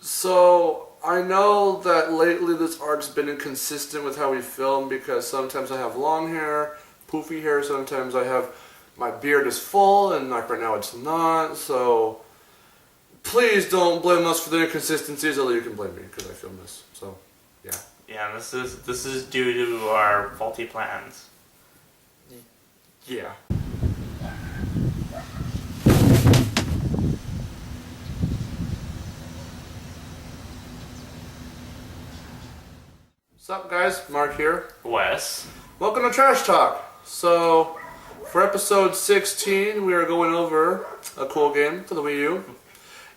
So, I know that lately this arc's been inconsistent with how we film because sometimes I have long hair, poofy hair, sometimes I have my beard is full and like right now it's not, so please don't blame us for the inconsistencies, although you can blame me because I filmed this, so yeah. Yeah, this is due to our faulty plans. Yeah. What's up guys, Mark here. Wes. Welcome to Trash Talk. So, for episode 16, we are going over a cool game for the Wii U.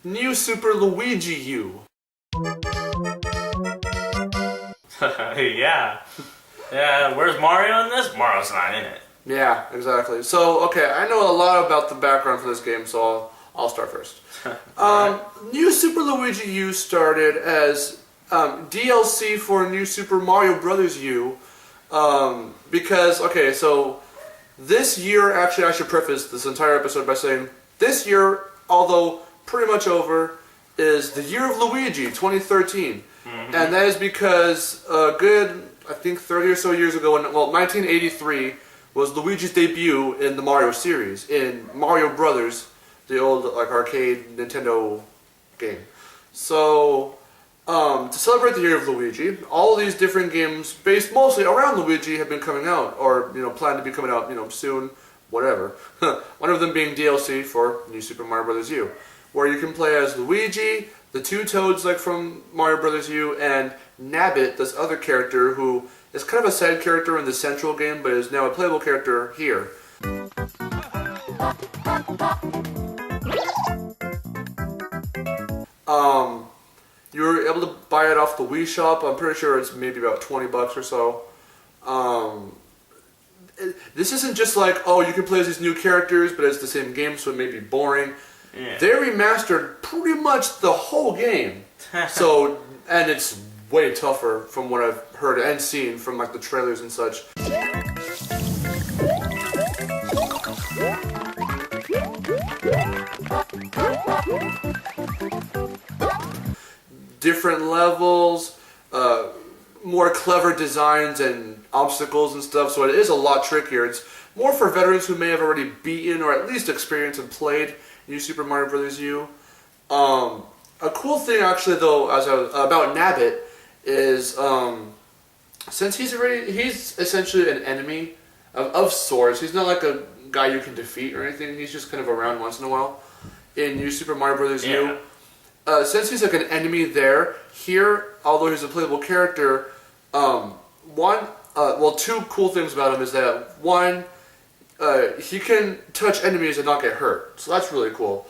New Super Luigi U. Yeah. Yeah, where's Mario in this? Mario's not in it. Yeah, exactly. So, okay, I know a lot about the background for this game, so I'll start first. New Super Luigi U started as DLC for New Super Mario Bros. U. Because, okay, so this year, actually I should preface this entire episode by saying, this year, although pretty much over, is the year of Luigi, 2013. Mm-hmm. And that is because a good, I think 30 or so years ago, 1983 was Luigi's debut in the Mario series, in Mario Brothers, the old like arcade Nintendo game. So, to celebrate the year of Luigi, all of these different games based mostly around Luigi have been coming out, or plan to be coming out, soon, whatever. One of them being DLC for New Super Mario Bros. U, where you can play as Luigi, the two Toads like from Mario Bros. U, and Nabbit, this other character who is kind of a side character in the central game, but is now a playable character here. You were able to buy it off the Wii Shop. I'm pretty sure it's maybe about $20 or so. This isn't just like, oh, you can play as these new characters, but it's the same game, so it may be boring. Yeah. They remastered pretty much the whole game. So, and it's way tougher from what I've heard and seen from like the trailers and such. Different levels, more clever designs and obstacles and stuff, so it is a lot trickier. It's more for veterans who may have already beaten or at least experienced and played New Super Mario Bros. U. A cool thing actually though about Nabbit is since he's essentially an enemy of sorts. He's not like a guy you can defeat or anything. He's just kind of around once in a while in New Super Mario Bros. U. Since he's like an enemy there, here, although he's a playable character, two cool things about him is that, one, he can touch enemies and not get hurt, so that's really cool.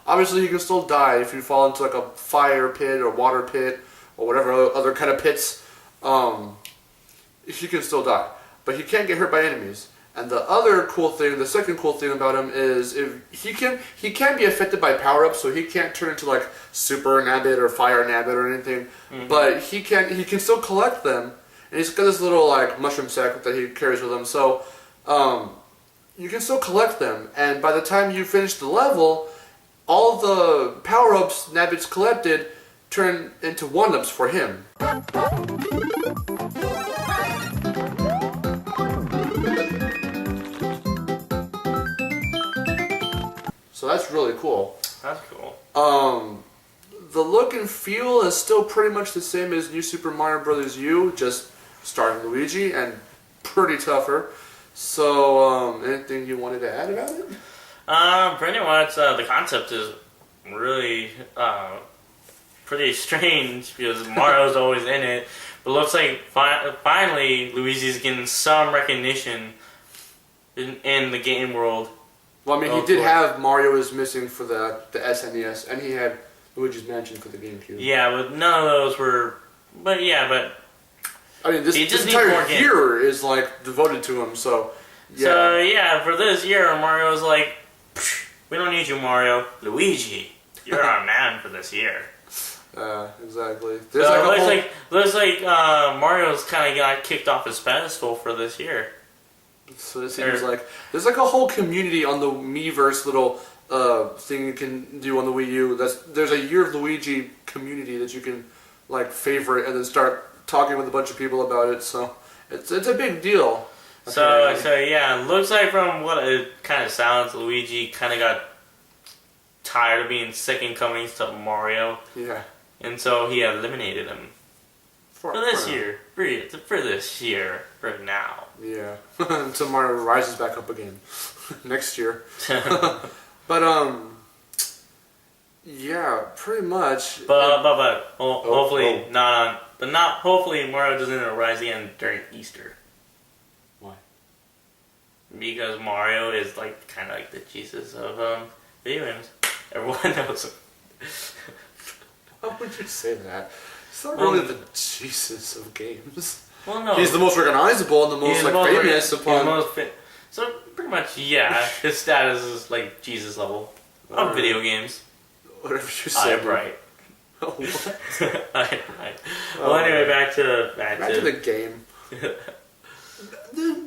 Obviously, he can still die if you fall into like a fire pit or water pit or whatever other kind of pits. He can still die, but he can't get hurt by enemies. And the other cool thing, the second cool thing about him is if he can be affected by power-ups, so he can't turn into like Super Nabbit or Fire Nabbit or anything. Mm-hmm. But he can still collect them, and he's got this little like mushroom sack that he carries with him. So you can still collect them, and by the time you finish the level, all the power-ups Nabbit's collected turn into 1-ups for him. So that's really cool. That's cool. The look and feel is still pretty much the same as New Super Mario Bros. U, just starring Luigi and pretty tougher. So, anything you wanted to add about it? Pretty much, the concept is really, pretty strange because Mario's always in it. But it looks like finally Luigi's getting some recognition in the game world. Well, I mean, he did have Mario is Missing for the SNES, and he had Luigi's Mansion for the GameCube. Yeah, but none of those were... But yeah, but... I mean, this entire year is, like, devoted to him, so... Yeah. So, yeah, for this year, Mario's like, we don't need you, Mario. Luigi, you're our man for this year. Exactly. Looks like Mario's kind of got kicked off his pedestal for this year. So it seems like there's like a whole community on the Miiverse little thing you can do on the Wii U. There's a Year of Luigi community that you can like favorite and then start talking with a bunch of people about it. So it's a big deal. So yeah, it looks like from what it kind of sounds, Luigi kind of got tired of being second coming to Mario. Yeah. And so he eliminated him for this year. For this year, for now. Yeah. Until Mario rises back up again next year. But yeah, pretty much. But hopefully not. But not hopefully Mario doesn't rise again during Easter. Why? Because Mario is like kind of like the Jesus of video games. Everyone knows him. How would you say that? He's not really the Jesus of games. Well, no. He's the most recognizable and the most famous upon. So pretty much, yeah. His status is like Jesus level of video games. Whatever you say. I'm right. Oh, what? I'm right. Well, anyway, back to the game.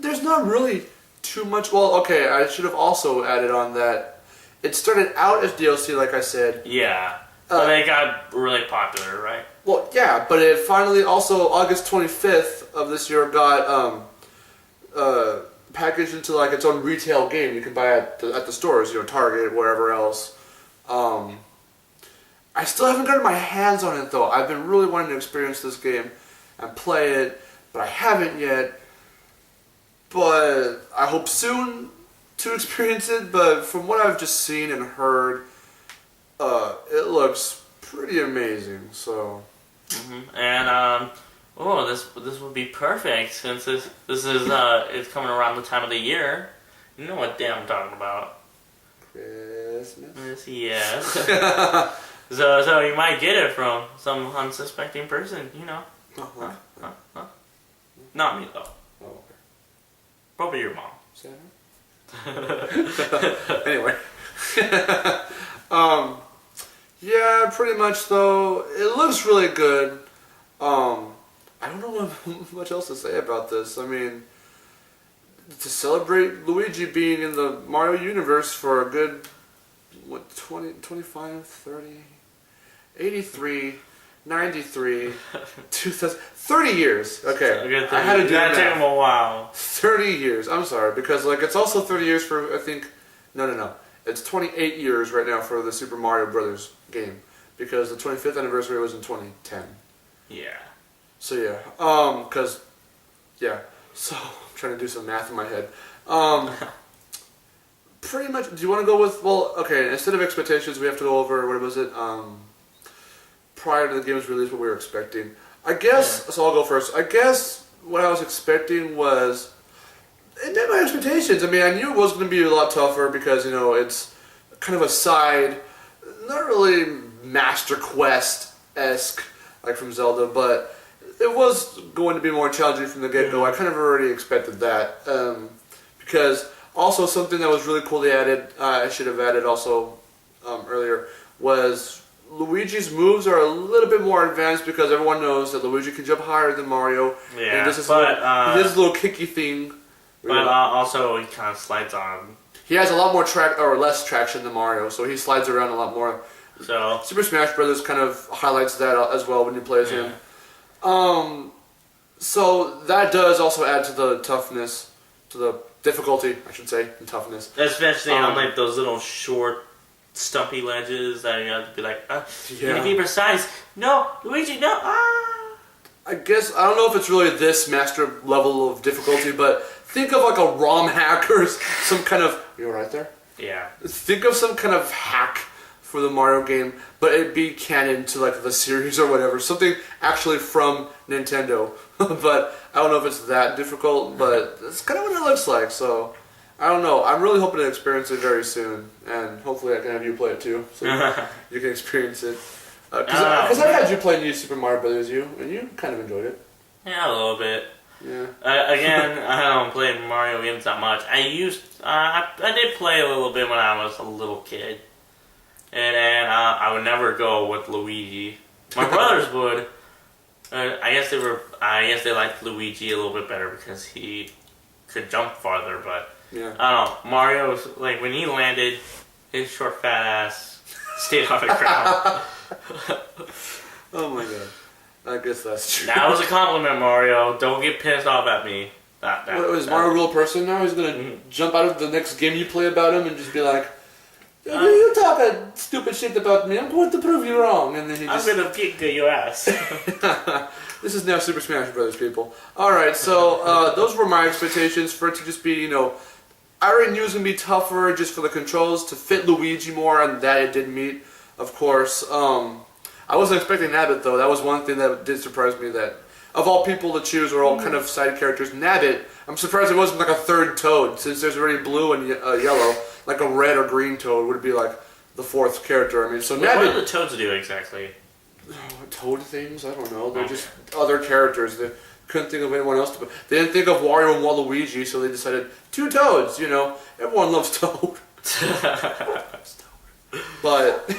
There's not really too much. Well, okay, I should have also added on that it started out as DLC, like I said. Yeah. But they got really popular, right? Well, yeah, but it finally also August 25th of this year got packaged into like its own retail game you can buy at the stores, Target, wherever else. I still haven't gotten my hands on it though. I've been really wanting to experience this game and play it, but I haven't yet. But I hope soon to experience it. But from what I've just seen and heard, it looks pretty amazing. So. Mm-hmm. And this would be perfect since this is it's coming around the time of the year. You know what damn I'm talking about? Christmas. Yes. So you might get it from some unsuspecting person, Oh, okay. Not me though. Oh, okay. Probably your mom. Anyway. Yeah, pretty much though. It looks really good. I don't know what much else to say about this. I mean, to celebrate Luigi being in the Mario universe for a good, 25, 30, 83, 93, 2000, 30 years. Okay, I had to do that. Take him a while. 30 years. I'm sorry, because it's also 30 years for, I think, no. It's 28 years right now for the Super Mario Brothers game, because the 25th anniversary was in 2010. Yeah. So yeah, so I'm trying to do some math in my head. Pretty much, do you want to go with, okay, instead of expectations, we have to go over, what was it, prior to the game's release, what we were expecting. I guess, so I'll go first. I guess what I was expecting was, it met my expectations. I mean, I knew it was going to be a lot tougher because, it's kind of a side, not really Master Quest-esque, like from Zelda, but it was going to be more challenging from the get-go. I kind of already expected that. Because also something that was really cool they added, I should have added also earlier, was Luigi's moves are a little bit more advanced because everyone knows that Luigi can jump higher than Mario. Yeah, and this little kicky thing. But also he kind of slides on. He has a lot more less traction than Mario, so he slides around a lot more. So Super Smash Brothers kind of highlights that as well when you play as him. So that does also add to the toughness, to the difficulty, I should say, and toughness. Especially on like those little short, stumpy ledges that you have to be like, you need to be precise. No, Luigi, no. I guess, I don't know if it's really this master level of difficulty, but think of like a ROM hack or some kind of... You right there? Yeah. Think of some kind of hack for the Mario game, but it'd be canon to like the series or whatever. Something actually from Nintendo. But I don't know if it's that difficult, but it's kind of what it looks like, so... I don't know. I'm really hoping to experience it very soon, and hopefully I can have you play it too, so you can experience it. Because I've had you play New Super Mario Brothers, and you kind of enjoyed it. Yeah, a little bit. Yeah. Again, I don't play Mario games that much. I did play a little bit when I was a little kid, and I would never go with Luigi. My brothers would. I guess they liked Luigi a little bit better because he could jump farther, but. Yeah. I don't know. Mario's, like, when he landed, his short fat ass stayed on the ground. Oh my god. I guess that's true. That was a compliment, Mario. Don't get pissed off at me. Is Mario a real person now? He's gonna jump out of the next game you play about him and just be like, you talk a stupid shit about me, I'm going to prove you wrong. And then I'm gonna kick your ass. This is now Super Smash Brothers, people. Alright, so those were my expectations for it to just be, you know, I already knew it was going to be tougher just for the controls to fit Luigi more, and that it did meet, of course. I wasn't expecting Nabbit, though. That was one thing that did surprise me, that of all people to choose are all kind of side characters. Nabbit, I'm surprised it wasn't like a third Toad, since there's already blue and yellow. Like a red or green Toad would be like the fourth character. I mean, so Nabbit... What do the Toads do exactly? Toad things? I don't know. They're just other characters. They couldn't think of anyone else to put. They didn't think of Wario and Waluigi, so they decided 2 Toads. You know, everyone loves Toad. But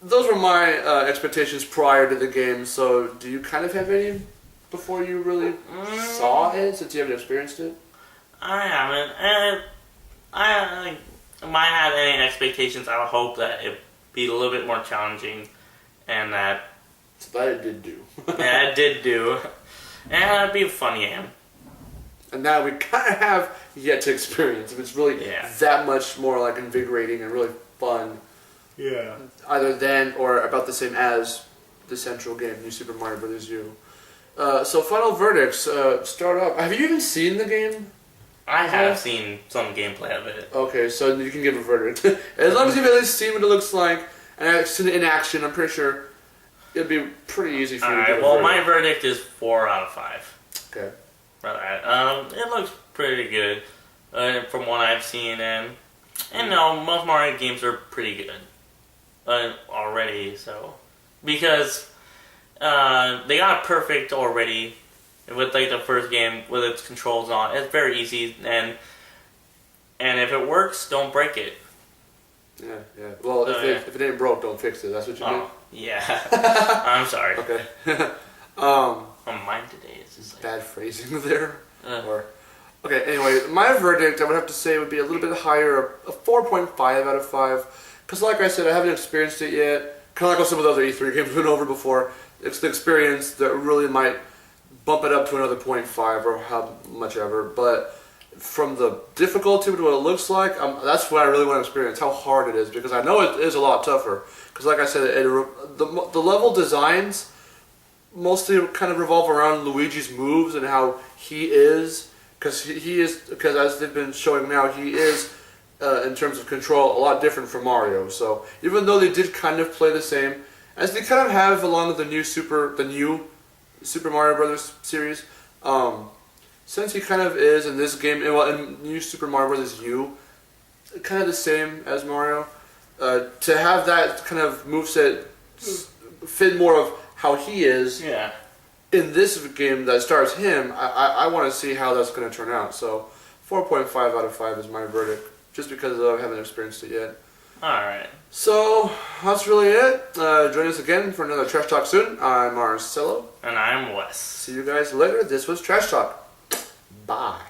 those were my expectations prior to the game. So, do you kind of have any before you really saw it, since you haven't experienced it? I haven't. And I might have any expectations. I would hope that it'd be a little bit more challenging, and that. So that it did do. Yeah, it did do. And it'd be a fun game. And now we kind of have yet to experience if it's really that much more like invigorating and really fun. Yeah. Either then or about the same as the central game, New Super Mario Bros. U. So final verdicts. Start up. Have you even seen the game? I have seen some gameplay of it. Okay, so you can give a verdict. As long as you've at least seen what it looks like and it's in action, I'm pretty sure it'd be pretty easy for you to give a verdict. My verdict is 4 out of 5. Okay. Right. It looks pretty good from what I've seen, and no, most Mario games are pretty good already. So because they got it perfect already with like the first game with its controls on, it's very easy, and if it works, don't break it. Yeah. Well, if it ain't broke, don't fix it. That's what you mean? Yeah. I'm sorry. Okay. Mine today is just like bad phrasing there. Okay, anyway, my verdict I would have to say would be a little bit higher, a 4.5 out of 5. Because like I said, I haven't experienced it yet. Kind of like some of the other E3 games we've been over before. It's the experience that really might bump it up to another 0.5 or how much ever. But from the difficulty to what it looks like, that's what I really want to experience, how hard it is. Because I know it is a lot tougher. Because like I said, the level designs mostly kind of revolve around Luigi's moves and how he is. Because as they've been showing now, he is, in terms of control, a lot different from Mario. So even though they did kind of play the same, as they kind of have along with the new Super Mario Brothers series, since he kind of is in this game, in New Super Mario Bros. U, kind of the same as Mario, to have that kind of moveset fit more of how he is. Yeah. In this game that stars him, I want to see how that's going to turn out. So 4.5 out of 5 is my verdict, just because I haven't experienced it yet. Alright. So that's really it. Join us again for another Trash Talk soon. I'm Marcelo. And I'm Wes. See you guys later. This was Trash Talk. Bye.